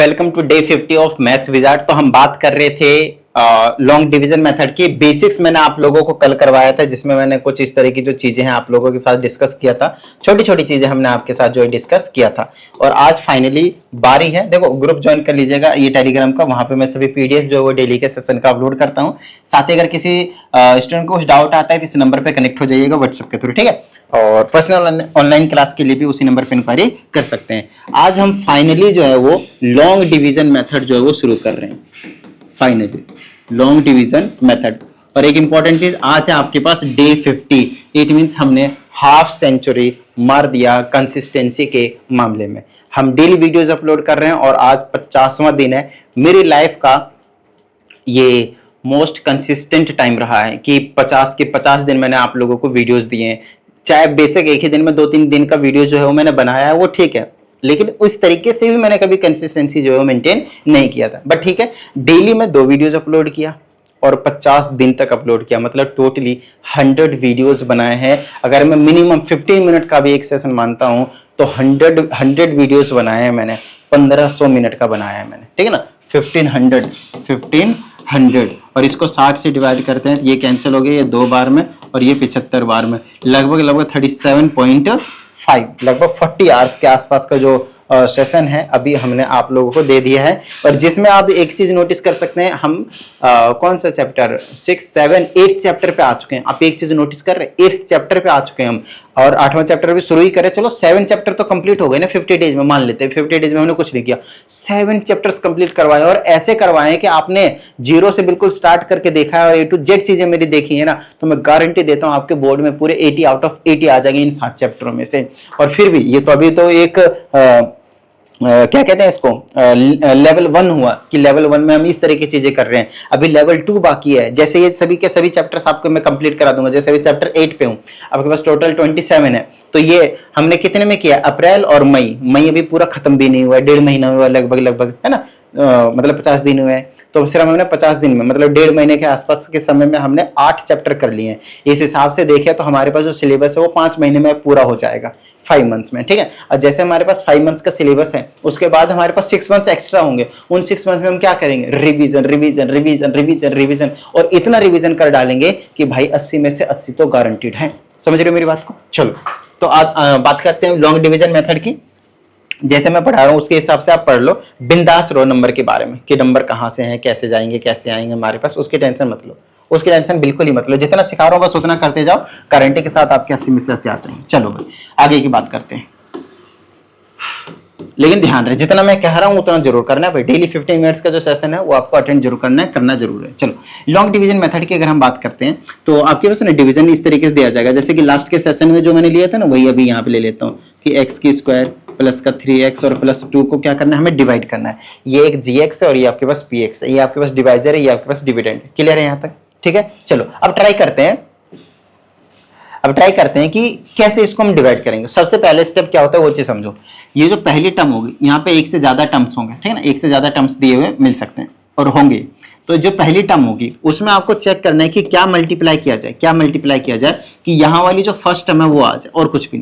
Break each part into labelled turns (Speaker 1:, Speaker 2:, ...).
Speaker 1: Welcome to day 50 of maths wizard. तो हम बात कर रहे थे लॉन्ग डिवीजन मेथड की बेसिक्स। मैंने आप लोगों को कल करवाया था, जिसमें मैंने कुछ इस तरह की जो चीजें हैं आप लोगों के साथ डिस्कस किया था। छोटी छोटी चीजें हमने आपके साथ जो है डिस्कस किया था, और आज फाइनली बारी है। देखो, ग्रुप ज्वाइन कर लीजिएगा ये टेलीग्राम का, वहां पे मैं सभी पीडीएफ जो वो डेली के सेशन का अपलोड करता हूँ। साथ ही अगर किसी स्टूडेंट को कुछ डाउट आता है तो इस नंबर पे कनेक्ट हो जाइएगा व्हाट्सएप के थ्रू, ठीक है। और पर्सनल ऑनलाइन क्लास के लिए भी उसी नंबर पे इंक्वायरी कर सकते हैं। आज हम फाइनली जो है वो लॉन्ग डिवीजन मेथड जो है वो शुरू कर रहे हैं। Finally long division method. और एक इंपॉर्टेंट चीज, आज है आपके पास डे 50। इट मींस हमने हाफ सेंचुरी मार दिया कंसिस्टेंसी के मामले में। हम डेली वीडियोस अपलोड कर रहे हैं और आज 50वां दिन है। मेरी लाइफ का ये मोस्ट कंसिस्टेंट टाइम रहा है कि 50 के 50 दिन मैंने आप लोगों को वीडियोस दिए हैं। चाहे बेसिक एक ही दिन में 2-3 दिन का वीडियो जो है वो मैंने बनाया है, वो ठीक है, लेकिन उस तरीके से भी मैंने कभी कंसिस्टेंसी जो है मेंटेन नहीं किया था। बट ठीक है, डेली में 2 वीडियोस अपलोड किया और 50 दिन तक अपलोड किया, मतलब टोटली 100 वीडियोस बनाए हैं। अगर मैं मिनिमम 15 मिनट का भी एक सेशन मानता हूं तो 100 वीडियोस बनाए हैं मैंने। 1500 मिनट का बनाया है मैंने, ठीक है ना। 1500 और इसको 60 से डिवाइड करते हैं, ये कैंसिल हो गया, ये 2 बार में और ये 75 बार में, लगभग 37.5, लगभग 40 आवर्स के आसपास का जो सेशन है अभी हमने आप लोगों को दे दिया है। और जिसमें आप एक चीज नोटिस कर सकते हैं, हम कौन सा चैप्टर 6, 7, 8 चैप्टर पे आ चुके हैं। आप एक चीज नोटिस कर रहे हैं, 8th चैप्टर पे आ चुके हैं हम, और 8वां चैप्टर भी शुरू ही करें। चलो 7 चैप्टर तो कंप्लीट हो गए ना 50 डेज में, मान लेते हैं 50 डेज में हमने कुछ नहीं किया, 7 चैप्टर्स कंप्लीट करवाए। और ऐसे करवाए कि आपने जीरो से बिल्कुल स्टार्ट करके देखा है और A to Z चीजें मेरी देखी है ना, तो मैं गारंटी देता हूं आपके बोर्ड में पूरे 80 आउट ऑफ 80 आ जाएंगे इन 7 चैप्टरों में से। और फिर भी ये तो अभी तो एक क्या कहते हैं इसको, लेवल 1 हुआ कि लेवल 1 में हम इस तरह की चीजें कर रहे हैं। अभी लेवल 2 बाकी है। जैसे ये सभी के सभी चैप्टर्स आपको मैं कंप्लीट करा दूंगा। जैसे अभी चैप्टर 8 पे हूं, आपके पास टोटल 27 है, तो ये हमने कितने में किया, अप्रैल और मई अभी पूरा खत्म भी नहीं हुआ है, 1.5 महीना हुआ लगभग, है ना। मतलब 50 दिन हुए हैं, तो सिर्फ हमने 50 दिन में, मतलब 1.5 महीने के आसपास के समय में हमने 8 चैप्टर कर लिए हैं। इस हिसाब से देखें तो हमारे पास जो सिलेबस है वो 5 महीने में पूरा हो जाएगा, 5 मंथ्स में, ठीक है। और जैसे हमारे पास 5 मंथ्स का सिलेबस है, उसके बाद हमारे पास 6 मंथ्स एक्स्ट्रा होंगे। उन 6 मंथ में हम क्या करेंगे, revision revision revision revision revision, और इतना रिवीजन कर डालेंगे कि भाई 80 में से 80 तो गारंटीड है। समझ रहे हो मेरी बात को। चलो, तो आज बात करते हैं लॉन्ग डिवीजन मेथड की। जैसे मैं पढ़ा रहा हूं उसके हिसाब से आप पढ़ लो, बिंदास रो नंबर के बारे में कि नंबर कहां से हैं, कैसे जाएंगे, कैसे आएंगे हमारे पास, उसकी टेंशन मत लो, उसकी टेंशन बिल्कुल ही मत लो। जितना सिखा रहा हूं बस उतना करते जाओ, गारंटी के साथ आपके 80 में से 80 आ जाएंगे। चलो भाई आगे की बात करते हैं, लेकिन ध्यान रहे जितना मैं कह रहा हूं उतना जरूर करना है भाई। डेली 15 मिनट्स का जो सेशन है वो आपको अटेंड जरूर करना है, करना जरूर है। चलो, लॉन्ग डिवीजन मेथड की अगर हम बात करते हैं तो आपके पास ना डिवीजन इस तरीके से दिया जाएगा, जैसे कि लास्ट के सेशन में जो मैंने लिया था ना, वही अभी यहाँ पे ले लेता हूँ कि x की स्क्वायर प्लस का 3x और प्लस 2 को क्या करना है, हमें डिवाइड करना है। ये एक gx है और ये आपके पास px है, ये आपके पास डिवाइजर है, ये आपके पास डिविडेंड है। क्लियर है यहाँ तक, ठीक है। चलो अब ट्राई करते हैं कि कैसे इसको हम डिवाइड करेंगे। सबसे पहले स्टेप क्या होता है वो चीज समझो। ये जो पहली टर्म होगी, यहाँ पे एक से ज्यादा टर्म्स होंगे, ठीक है ना, एक से ज्यादा टर्म्स दिए हुए मिल सकते हैं और होंगे। तो जो पहली टर्म होगी उसमें आपको चेक करना है कि क्या मल्टीप्लाई किया जाए, कि यहाँ वाली जो फर्स्ट टर्म है वो आ जाए, और कुछ भी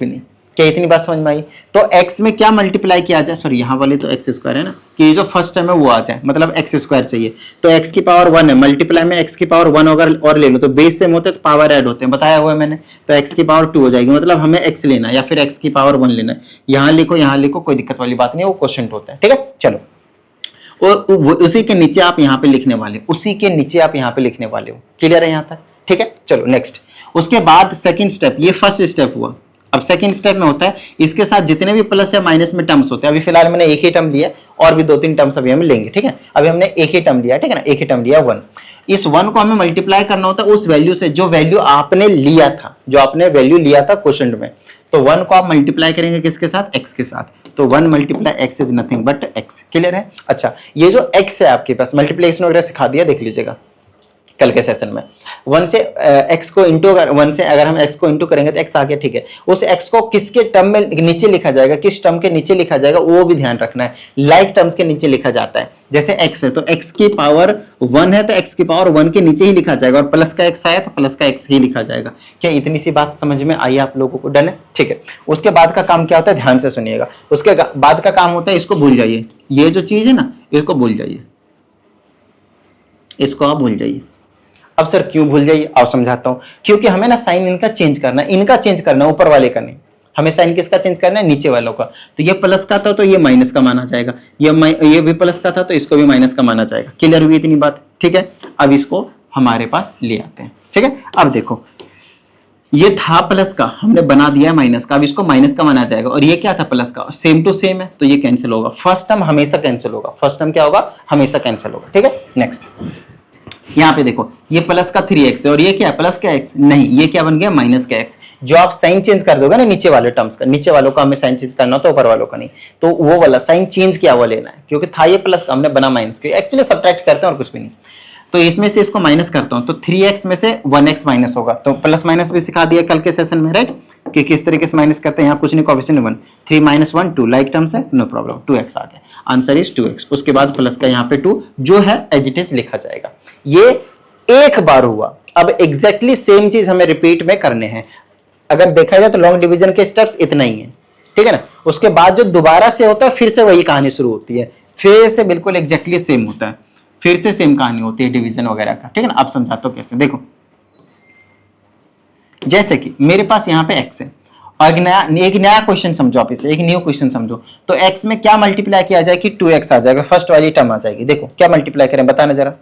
Speaker 1: नहीं। क्या इतनी बात समझ में आई। तो x में क्या मल्टीप्लाई किया जाए, सॉरी यहाँ वाली तो x स्क्वायर है ना, कि ये जो फर्स्ट टर्म है वो आ जाए, मतलब x स्क्वायर चाहिए। तो x की पावर 1 है, मल्टीप्लाई में x की पावर 1 अगर और ले लो तो बेस सेम होते हैं तो पावर ऐड होते हैं, बताया हुआ है मैंने। तो x की पावर 2 हो जाएगी, मतलब हमें x लेना है या फिर x की पावर 1 लेना है। यहाँ लिखो, कोई दिक्कत वाली बात नहीं है, वो क्वेश्चन होता है, ठीक है। चलो, और उसी के नीचे आप यहाँ पे लिखने वाले हो, क्लियर है यहाँ तक, ठीक है। चलो नेक्स्ट, उसके बाद सेकंड स्टेप, ये फर्स्ट स्टेप हुआ। अब सेकंड स्टेप में होता है इसके साथ जितने भी प्लस या माइनस में टर्म्स होते हैं, अभी फिलहाल मैंने एक ही टर्म लिया और भी 2-3 टर्म्स अभी हम लेंगे, ठीक है। अभी हमने एक ही टर्म लिया, ठीक है ना, एक ही टर्म लिया 1। इस 1 को हमें मल्टीप्लाई करना होता है उस वैल्यू से जो वैल्यू आपने लिया था, क्वेश्चन में। तो 1 को आप मल्टीप्लाई करेंगे किसके साथ, x के साथ। तो 1 multiply x is nothing but x, clear है। अच्छा, ये जो x है आपके पास, मल्टीप्लिकेशन वगैरह सिखा दिया, देख लीजिएगा कल के सेशन में। 1 से x को इंटू, 1 से अगर हम x को इंटू करेंगे तो x आ गया, ठीक है। उस x को किसके टर्म में नीचे लिखा जाएगा, किस टर्म के नीचे लिखा जाएगा वो भी ध्यान रखना है। लाइक टर्म्स के नीचे लिखा जाता है। जैसे x है तो x की पावर 1 है तो x की पावर 1 के नीचे ही लिखा जाएगा, और प्लस का x आया तो प्लस का x ही लिखा जाएगा। क्या इतनी सी बात समझ में आई आप लोगों को? डन है, ठीक है। उसके बाद का काम क्या होता है, ध्यान से सुनिएगा। उसके बाद का काम होता है, इसको भूल जाइए, ये जो चीज है ना इसको भूल जाइए, इसको आप भूल जाइए। अब सर क्यों भूल जाइए, आओ समझाता हूं। क्योंकि हमें ना साइन इनका चेंज करना है, इनका चेंज करना है, ऊपर वाले का नहीं। हमें साइन किसका चेंज करना है, नीचे वालों का। तो ये प्लस का था तो ये माइनस का माना जाएगा, ये भी प्लस का था तो इसको भी माइनस का माना जाएगा। क्लियर हुई इतनी बात? ठीक है। अब इसको हमारे पास ले आते हैं, ठीक है। अब देखो ये था प्लस का, हमने बना दिया है माइनस का, अब इसको माइनस का माना जाएगा, और ये क्या था प्लस का, सेम टू सेम है तो ये कैंसिल होगा। फर्स्ट टर्म हमेशा कैंसिल होगा, फर्स्ट टर्म क्या होगा, हमेशा कैंसिल होगा, ठीक है। नेक्स्ट यहाँ पे देखो ये प्लस का 3x है और ये क्या है, प्लस का x नहीं, ये क्या बन गया, माइनस का x। जो आप साइन चेंज कर दोगे ना नीचे वाले टर्म्स का, नीचे वालों का हमें साइन चेंज करना होता है, ऊपर वालों का नहीं। तो वो वाला साइन चेंज किया हुआ लेना है, क्योंकि था ये प्लस का, हमने बना माइनस का। एक्चुअली सब्ट्रैक्ट करते हैं और कुछ भी नहीं। तो इसमें से इसको माइनस करता हूं तो 3x में से 1x माइनस होगा। तो प्लस माइनस भी सिखा दिया कल के सेशन में, राइट, कि किस तरीके से माइनस करते हैं। यहाँ कुछ नहीं, कोएफिशिएंट 1, 3 - 1 2, लाइक टर्म्स है, नो प्रॉब्लम, 2x आ गया, आंसर इज 2x। उसके बाद प्लस का यहाँ पे 2 जो है एज इट इज लिखा जाएगा। ये एक बार हुआ, अब एग्जैक्टली सेम चीज हमें रिपीट में करने हैं। अगर देखा जाए तो लॉन्ग डिवीजन के स्टेप्स इतना ही है, ठीक है ना। उसके बाद जो दोबारा से होता है फिर से वही कहानी शुरू होती है, फिर से बिल्कुल एग्जैक्टली सेम होता है, फिर से सेम कहानी होती है डिवीजन वगैरह का, ठीक है ना। आप समझाता हूं कैसे, देखो जैसे कि मेरे पास यहाँ पे x है और एक नया क्वेश्चन समझो, आप इसे एक न्यू क्वेश्चन समझो। तो x में क्या मल्टीप्लाई किया जाए कि 2x आ जाएगा, फर्स्ट वाली टर्म आ जाएगी। देखो क्या मल्टीप्लाई करें, बताना जरा।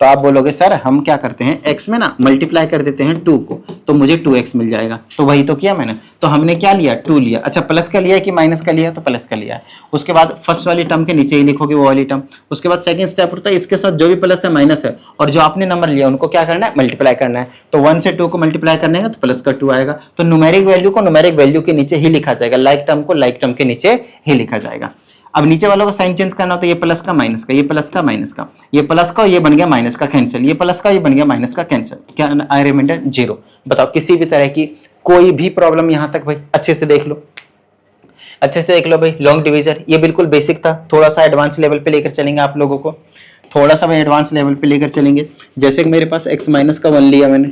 Speaker 1: तो आप बोलोगे सर हम क्या करते हैं, x में ना मल्टीप्लाई कर देते हैं 2 को, तो मुझे 2x मिल जाएगा। तो वही तो किया मैंने। तो हमने क्या लिया, 2 लिया। अच्छा प्लस का लिया कि माइनस का लिया, तो प्लस का लिया है। उसके बाद फर्स्ट वाली टर्म के नीचे ही लिखोगे वो वाली टर्म। उसके बाद सेकंड स्टेप होता है, इसके साथ जो भी प्लस है माइनस है, और जो आपने नंबर लिया उनको क्या करना है, मल्टीप्लाई करना है। तो 1 से 2 को मल्टीप्लाई करने का तो प्लस का 2 आएगा। तो न्यूमेरिक वैल्यू को न्यूमेरिक वैल्यू के नीचे ही लिखा जाएगा, लाइक टर्म को लाइक टर्म के नीचे ही लिखा जाएगा। अब नीचे वालों का साइन चेंज करना हो तो ये प्लस का माइनस का, ये प्लस का माइनस का, ये प्लस का, ये बन गया माइनस का कैंसिल, ये प्लस का, ये बन गया माइनस का कैंसिल। क्या आई रिमाइंडर 0। बताओ किसी भी तरह की कोई भी प्रॉब्लम यहां तक भाई, अच्छे से देख लो, अच्छे से देख लो भाई। लॉन्ग डिवीजन ये बिल्कुल बेसिक था, थोड़ा सा एडवांस लेवल पे लेकर चलेंगे आप लोगों को, थोड़ा सा भाई एडवांस लेवल पे लेकर चलेंगे। जैसे कि मेरे पास x माइनस का 1 लिया मैंने,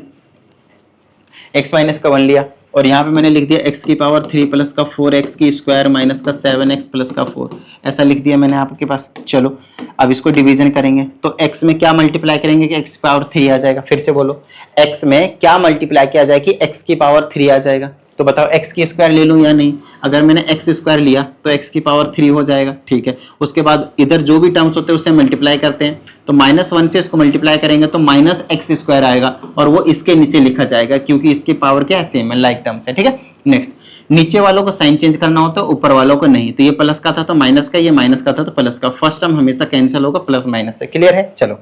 Speaker 1: x माइनस का 1 लिया, और यहाँ पे मैंने लिख दिया x की पावर 3 प्लस का 4x की स्क्वायर माइनस का 7x प्लस का 4, ऐसा लिख दिया मैंने आपके पास। चलो अब इसको डिवीजन करेंगे तो x में क्या मल्टीप्लाई करेंगे कि x की पावर 3 आ जाएगा। फिर से बोलो, x में क्या मल्टीप्लाई किया जाए कि x की पावर 3 आ जाएगा। तो बताओ x की स्क्वायर ले लूं या नहीं। अगर मैंने x स्क्वायर लिया तो x की पावर 3 हो जाएगा, ठीक है। उसके बाद इधर जो भी टर्म्स होते हैं उससे मल्टीप्लाई करते हैं, तो -1 से इसको मल्टीप्लाई करेंगे तो -x स्क्वायर आएगा, और वो इसके नीचे लिखा जाएगा क्योंकि इसकी पावर क्या है, सेम है, लाइक टर्म्स है, ठीक है। नेक्स्ट, नीचे वालों को साइन चेंज करना होता है, ऊपर वालों को नहीं। तो ये प्लस का था तो माइनस का, ये माइनस का था तो प्लस का। फर्स्ट टर्म हमेशा कैंसिल होगा प्लस माइनस से, क्लियर है। चलो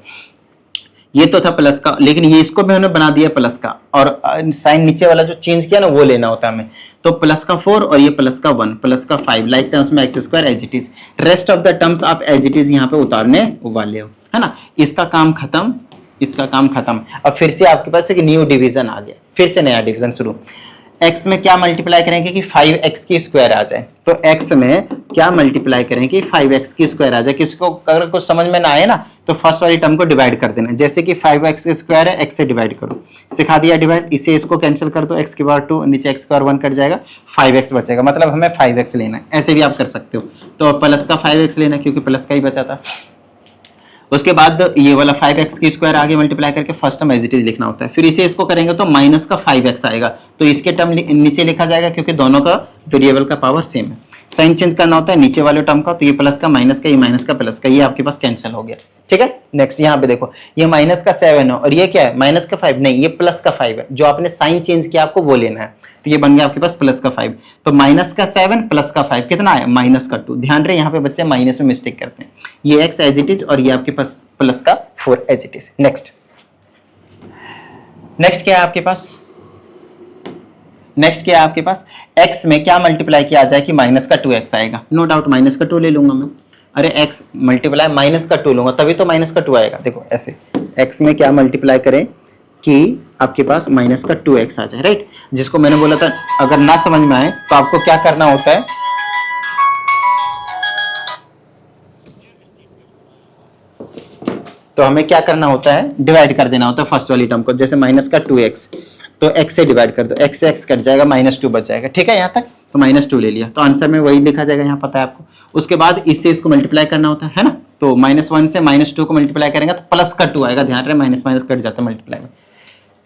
Speaker 1: ये तो था प्लस का, लेकिन ये इसको भी हमने बना दिया प्लस का, और साइन नीचे वाला जो चेंज किया ना वो लेना होता है हमें। तो प्लस का 4 और ये प्लस का 1 प्लस का 5, लाइक टर्म्स में x square as it is. Rest of the terms आप एज इट इज यहाँ पे उतारने वाले हो, है ना। इसका काम खत्म, इसका काम खत्म। अब फिर से आपके पास एक न्यू डिवीजन आ गया, फिर से नया डिवीजन शुरू। x में क्या मल्टीप्लाई करेंगे कि 5x की स्क्वायर आ जाए। तो x में क्या मल्टीप्लाई करेंगे कि 5x की स्क्वायर आ जाए। किसको अगर कुछ समझ में ना आए ना तो फर्स्ट वाली टर्म को डिवाइड कर देना। जैसे कि 5x स्क्वायर है, x से डिवाइड करो, सिखा दिया डिवाइड। इसे इसको कैंसिल कर दो, x की पावर 2, नीचे x स्क्वायर 1 कट जाएगा, 5x बचेगा, मतलब हमें 5x लेना है। ऐसे भी आप कर सकते हो। तो प्लस का 5x लेना क्योंकि प्लस का ही बचा था। उसके बाद ये वाला 5x की स्क्वायर आगे मल्टीप्लाई करके first term as it is लिखना होता है। फिर इसे इसको करेंगे तो माइनस का 5x आएगा, तो इसके टर्म नीचे लिखा जाएगा क्योंकि दोनों का वेरिएबल का पावर सेम है। साइन चेंज करना होता है नीचे वाले टर्म का, तो ये प्लस का माइनस का, ये माइनस का प्लस का, ये आपके पास कैंसिल हो गया, ठीक है। नेक्स्ट यहाँ पे देखो, ये माइनस का 7 है और ये क्या है, माइनस का 5 नहीं, ये प्लस का 5 है। जो आपने साइन चेंज किया आपको वो लेना है, तो ये बन गया आपके पास प्लस का 5। तो माइनस का 7 प्लस का 5 कितना है, माइनस का 2। ध्यान रहे यहाँ पे बच्चे माइनस में मिस्टेक करते हैं। ये x एज इट इज और ये आपके पास प्लस का 4 as it is. Next, next क्या है आपके पास, नेक्स्ट क्या है आपके पास, x में क्या मल्टीप्लाई किया जाए कि माइनस का 2x आएगा। नो डाउट माइनस का 2 ले लूंगा मैं, अरे x मल्टीप्लाई माइनस का 2 लूंगा तभी तो माइनस का 2 आएगा। देखो ऐसे x में क्या मल्टीप्लाई करें कि आपके पास माइनस का 2x आ जाए, राइट। जिसको मैंने बोला था अगर ना समझ में आए तो आपको क्या करना होता है, तो हमें क्या करना होता है, डिवाइड कर देना होता है फर्स्ट वाली टर्म को। जैसे माइनस का 2x तो x से डिवाइड कर दो, x से x कट जाएगा, -2 बच जाएगा, ठीक है। यहाँ तक तो -2 ले लिया तो आंसर में वही लिखा जाएगा, यहाँ पता है आपको। उसके बाद इससे इसको मल्टीप्लाई करना होता है ना, तो -1 से -2 को मल्टीप्लाई करेंगे तो प्लस का 2 आएगा, ध्यान रहे माइनस माइनस कट जाता है मल्टीप्लाई में।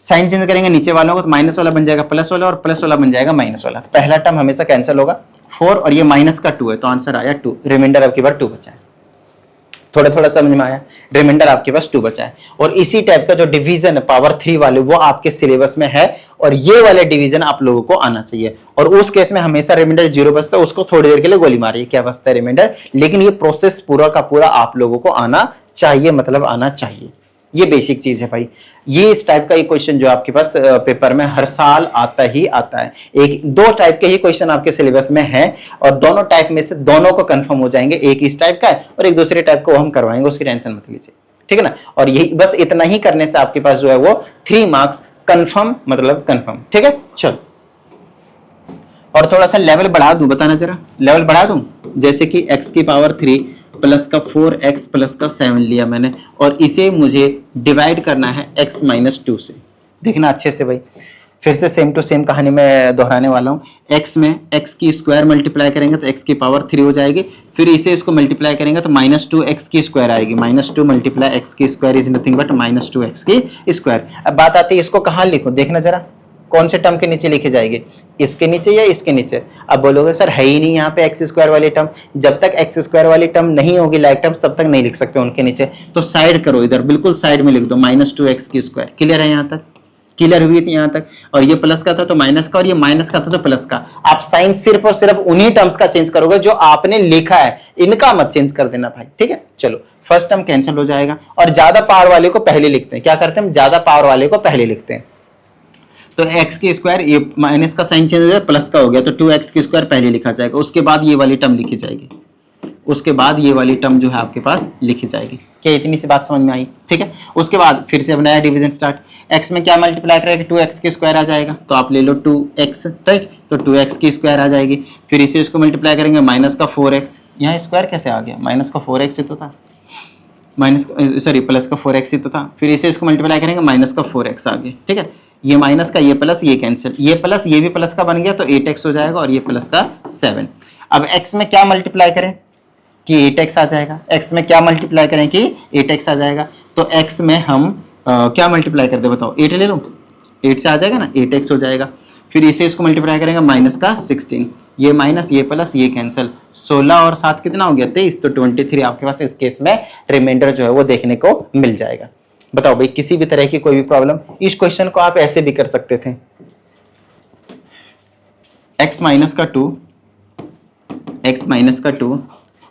Speaker 1: साइन चेंज करेंगे नीचे वालों को तो माइनस वाला बन जाएगा प्लस वाला और प्लस वाला बन जाएगा माइनस वाला। पहला टर्म हमेशा कैंसिल होगा 4 और ये माइनस का 2 है तो आंसर आया 2, रिमाइंडर आपके पास 2 बचा है। थोड़ा थोड़ा समझ में आया, रिमाइंडर आपके पास 2 बचा है। और इसी टाइप का जो डिवीजन है पावर 3 वाले वो आपके सिलेबस में है और ये वाले डिवीजन आप लोगों को आना चाहिए। और उस केस में हमेशा रिमाइंडर 0 बचता है, उसको थोड़ी देर के लिए गोली मारिए क्या बचता है रिमाइंडर, लेकिन ये प्रोसेस पूरा का पूरा आप लोगों को आना चाहिए, मतलब आना चाहिए। ये बेसिक चीज है भाई। ये इस टाइप का एक क्वेश्चन जो आपके पास पेपर में हर साल आता ही आता है। एक दो टाइप के ही क्वेश्चन आपके सिलेबस में है और दोनों टाइप में से दोनों को कंफर्म हो जाएंगे, एक इस टाइप का है और एक दूसरे टाइप को हम करवाएंगे, उसकी टेंशन मत लीजिए, ठीक है ना। और यही बस इतना ही करने से आपके पास जो है वो 3 मार्क्स कंफर्म, मतलब कंफर्म, ठीक है। चलो और थोड़ा सा लेवल बढ़ा दूं, बताना जरा लेवल बढ़ा दूं। जैसे कि x की पावर 3 प्लस का 4x प्लस का 7 लिया मैंने और इसे मुझे डिवाइड करना है x माइनस 2 से। देखना अच्छे से भाई, फिर से सेम टू सेम कहानी में दोहराने वाला हूँ। x में x की स्क्वायर मल्टीप्लाई करेंगे तो x की पावर 3 हो जाएगी, फिर इसे इसको मल्टीप्लाई करेंगे तो -2x की स्क्वायर आएगी। -2 मल्टीप्लाई x की square is nothing but -2x की स्क्वायर। अब बात आती है इसको कहाँ लिखूं, देखना जरा कौन से टर्म के नीचे लिखी जाएगी, इसके नीचे या इसके नीचे। अब बोलोगे सर है ही नहीं यहाँ पे एक्स स्क्वायर वाली टर्म, जब तक एक्स स्क्वायर वाली टर्म नहीं होगी लाइक टर्म्स तब तक नहीं लिख सकते उनके नीचे, तो साइड करो इधर बिल्कुल साइड में लिख दो -2x की स्क्वायर। क्लियर है यहाँ तक, क्लियर हुई थी यहाँ तक। और ये प्लस का था तो माइनस का और ये माइनस का था तो प्लस का। आप साइन सिर्फ और सिर्फ उन्हीं टर्म्स का चेंज करोगे जो आपने लिखा है, इनका मत चेंज कर देना भाई, ठीक है। चलो फर्स्ट टर्म कैंसिल हो जाएगा और ज्यादा पावर वाले को पहले लिखते हैं। क्या करते हैं, ज्यादा पावर वाले को पहले लिखते हैं। तो x की स्क्वायर, ये माइनस का साइन चेंज हो गया प्लस का हो गया तो 2x की स्क्वायर पहले लिखा जाएगा, उसके बाद ये वाली टर्म लिखी जाएगी, उसके बाद ये वाली टर्म जो है आपके पास लिखी जाएगी। क्या इतनी सी बात समझ में आई, ठीक है। उसके बाद फिर से अब नया डिवीजन स्टार्ट। x में क्या मल्टीप्लाई करेगा, 2x की स्क्वायर आ जाएगा तो आप ले लो 2x, राइट, तो 2x की स्क्वायर आ जाएगी। फिर इसे इसको मल्टीप्लाई करेंगे माइनस का 4x, यहाँ स्क्वायर कैसे आ गया, माइनस का 4x ही तो था, माइनस सॉरी प्लस का 4x ही तो था। फिर इसे इसको मल्टीप्लाई करेंगे माइनस का 4x आ गया, ठीक है। ये माइनस का ये प्लस ये कैंसिल, ये प्लस ये भी प्लस का बन गया तो 8x हो जाएगा और ये प्लस का 7। अब x में क्या मल्टीप्लाई करें कि 8x आ जाएगा, x में क्या मल्टीप्लाई करें कि 8x आ जाएगा। तो x में हम क्या मल्टीप्लाई कर दे बताओ, 8 ले लो, 8 से आ जाएगा ना 8x हो जाएगा। फिर इसे इसको मल्टीप्लाई करेंगे माइनस का 16, ये माइनस ये प्लस ये कैंसिल, 16 और 7 कितना हो गया 23, तो 23 आपके पास इस केस में रिमाइंडर जो है वो देखने को मिल जाएगा। बताओ भाई किसी भी तरह की कोई भी प्रॉब्लम, इस क्वेश्चन को आप ऐसे भी कर सकते थे, x माइनस का 2, x माइनस का 2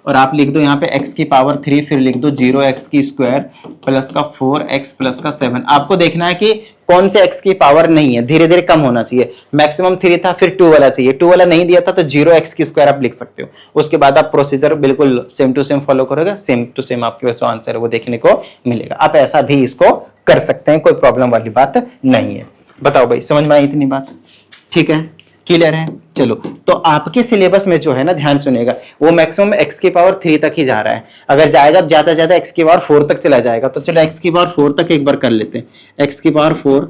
Speaker 1: और आप लिख दो यहाँ पे x की पावर 3, फिर लिख दो 0x की स्क्वायर प्लस का 4x प्लस का 7। आपको देखना है कि कौन से x की पावर नहीं है, धीरे धीरे कम होना चाहिए। मैक्सिमम 3 था फिर 2 वाला चाहिए, 2 वाला नहीं दिया था तो 0x की स्क्वायर आप लिख सकते हो। उसके बाद आप प्रोसीजर बिल्कुल सेम टू सेम फॉलो करोगे, सेम टू सेम आपके पास जो आंसर है वो देखने को मिलेगा। आप ऐसा भी इसको कर सकते हैं, कोई प्रॉब्लम वाली बात नहीं है। बताओ भाई समझ में आई इतनी बात, ठीक है, क्लियर है। चलो तो आपके सिलेबस में जो है ना ध्यान सुनेगा, वो मैक्सिमम x की पावर 3 तक ही जा रहा है। अगर जाएगा ज्यादा ज्यादा x की पावर 4 तक चला जाएगा तो चलो x की पावर 4 तक एक बार कर लेते हैं। x की पावर 4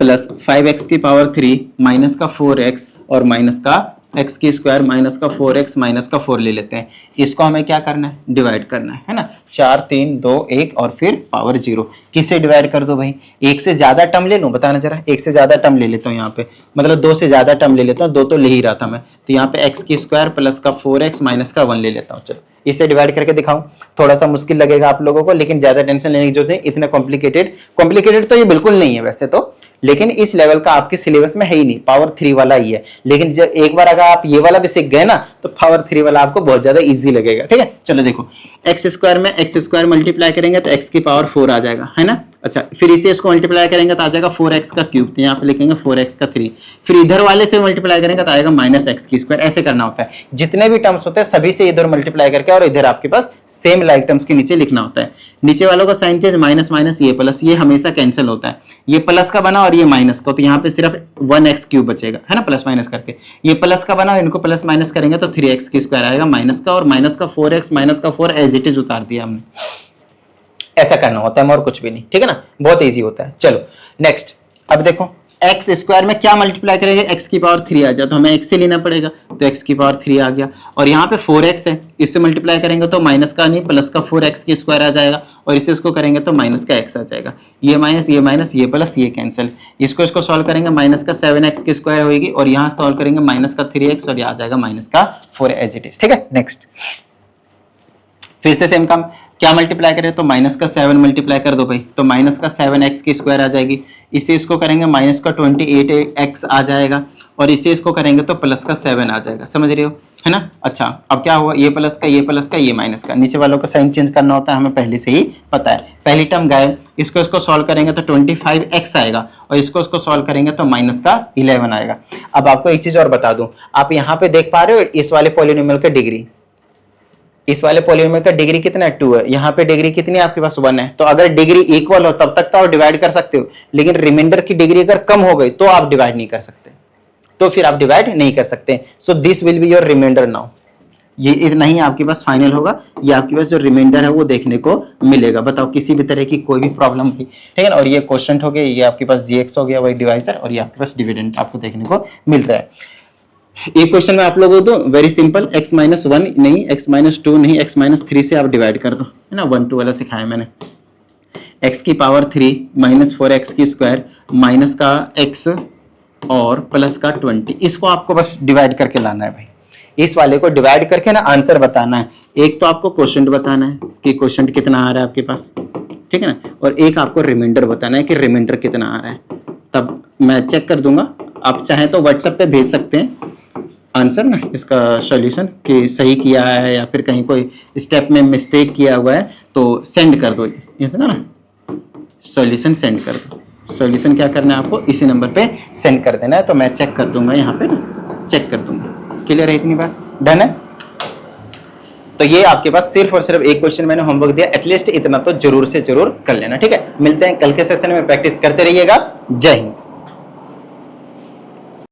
Speaker 1: प्लस 5x की पावर 3 माइनस का 4x और माइनस का x की स्क्वायर माइनस का 4x माइनस का 4 ले लेते हैं। इसको हमें क्या करना है, डिवाइड करना है ना। 4 3 2 1 और फिर पावर 0, किससे डिवाइड कर दो भाई, एक से ज्यादा टर्म ले लूं, बताना जरा, एक से ज्यादा टर्म ले लेता हूँ यहाँ पे, मतलब 2 से ज्यादा टर्म ले लेता हूँ, 2 तो ले ही रहा था मैं, तो यहाँ पे x की स्क्वायर प्लस का 4x माइनस का 1 ले लेता हूँ। चलो इसे डिवाइड करके दिखाऊं, थोड़ा सा मुश्किल लगेगा आप लोगों को, लेकिन ज्यादा टेंशन लेने की जरूरत नहीं, इतना कॉम्प्लिकेटेड तो ये बिल्कुल नहीं है वैसे तो, लेकिन इस लेवल का आपके सिलेबस में है ही नहीं, पावर 3 वाला ही है। लेकिन जब एक बार अगर आप ये वाला भी सीख गए ना तो पावर 3 वाला आपको बहुत ज्यादा इजी लगेगा, ठीक है। चलो देखो x स्क्वायर में x स्क्वायर मल्टीप्लाई करेंगे तो x की पावर 4 आ जाएगा, है ना, अच्छा, फिर इसे इसको मल्टीप्लाई करेंगे तो आ जाएगा 4x का क्यूब, तो यहाँ पे लिखेंगे 4x का 3। फिर इधर वाले से मल्टीप्लाई करेंगे तो आएगा -x²। ऐसे करना होता है, जितने भी टर्म्स होते हैं सभी से इधर मल्टीप्लाई करके और इधर आपके पास सेम लाइक टर्म्स के नीचे लिखना होता है। नीचे वालों का साइन चेंज, माइनस माइनस ये प्लस, ये हमेशा कैंसिल होता है। ये प्लस का बना और ये माइनस का, तो यहाँ पे सिर्फ 1x³ बचेगा, है ना, प्लस माइनस करके। ये प्लस का बना, इनको प्लस माइनस करेंगे तो 3x² आएगा माइनस का, और माइनस का 4x माइनस का 4 एज इट इज उतार दिया हमने। ऐसा करना होता है और कुछ भी नहीं, ठीक है ना, बहुत इजी होता है। चलो नेक्स्ट, अब देखो x² में क्या मल्टीप्लाई करेंगे, x³ आ जाए तो हमें x से लेना पड़ेगा, तो x³ आ गया। और यहाँ पे 4x है, इससे मल्टीप्लाई करेंगे तो माइनस का नहीं प्लस का 4x² आ जाएगा, और इसे इसको करेंगे तो माइनस का x आ जाएगा। ये माइनस ये प्लस ये कैंसिल, इसको सॉल्व करेंगे माइनस का 7x² होगी, और यहाँ सॉल्व करेंगे माइनस का 3x, और यहाँ आ जाएगा माइनस का 4 एज इट इज, ठीक है। नेक्स्ट, फिर से सेम काम, क्या मल्टीप्लाई करें तो माइनस का 7 मल्टीप्लाई कर दो भाई, तो माइनस का 7x² आ जाएगी। इसे इसको करेंगे माइनस का 28x आ जाएगा, और इसे इसको करेंगे तो प्लस का 7 आ जाएगा, समझ रहे हो, है ना। अच्छा, अब क्या हुआ, ये प्लस का ये माइनस का, नीचे वालों का साइन चेंज करना होता है, हमें पहले से ही पता है। पहली टर्म गायब, इसको सॉल्व करेंगे तो 25x आएगा, और इसको सॉल्व करेंगे तो माइनस का 11 आएगा। अब आपको एक चीज और बता दूं, आप यहाँ पे देख पा रहे हो इस वाले पॉलिनोमियल का डिग्री, इस वाले पॉलिनोमियल का डिग्री कितना है, 2 है। यहाँ पे डिग्री कितनी है आपके पास, 1 है। तो अगर डिग्री इक्वल हो तब तक तो आप डिवाइड कर सकते हो, लेकिन रिमाइंडर की डिग्री अगर कम हो गई तो आप डिवाइड नहीं कर सकते, तो फिर आप डिवाइड नहीं कर सकते। So this will be your reminder now. ये इतना ही आपके पास फाइनल होगा, ये आपके पास जो रिमाइंडर है वो देखने को मिलेगा। बताओ किसी भी तरह की कोई भी प्रॉब्लम हुई, ठीक है ना। और ये क्वेश्चन हो गया, ये आपके पास gx हो गया, वही डिवाइजर, और ये आपके पास डिविडेंड आपको देखने को मिल रहा है। एक क्वेश्चन में आप लोगों को वेरी सिंपल, x-1 नहीं, x-2 नहीं, x-3 से आप डिवाइड कर दो, है ना, 1 2 वाला सिखाया मैंने। x³ माइनस 4x² माइनस का x और प्लस का 20, इसको आपको बस डिवाइड करके लाना है भाई। इस वाले को डिवाइड करके ना आंसर बताना है। एक तो आपको क्वेश्चन बताना है कि क्वेश्चन कितना आ रहा है आपके पास, ठीक है ना, और एक आपको रिमाइंडर बताना है कि रिमाइंडर कितना आ रहा है। तब मैं चेक कर दूंगा, आप चाहें तो व्हाट्सएप पे भेज सकते हैं आंसर ना, इसका सॉल्यूशन कि सही किया है या फिर कहीं कोई स्टेप में मिस्टेक किया हुआ है तो सेंड कर दो, ये था ना, सॉल्यूशन सेंड कर दो। सॉल्यूशन क्या करना है आपको, इसी नंबर पे सेंड कर देना है, तो मैं चेक कर दूंगा, यहाँ पे ना चेक कर दूंगा। क्लियर है इतनी बात, डन है। तो ये आपके पास सिर्फ और सिर्फ एक क्वेश्चन मैंने होमवर्क दिया, एटलीस्ट इतना तो जरूर से जरूर कर लेना, ठीक है। मिलते हैं कल के सेशन में, प्रैक्टिस करते रहिएगा। जय हिंद।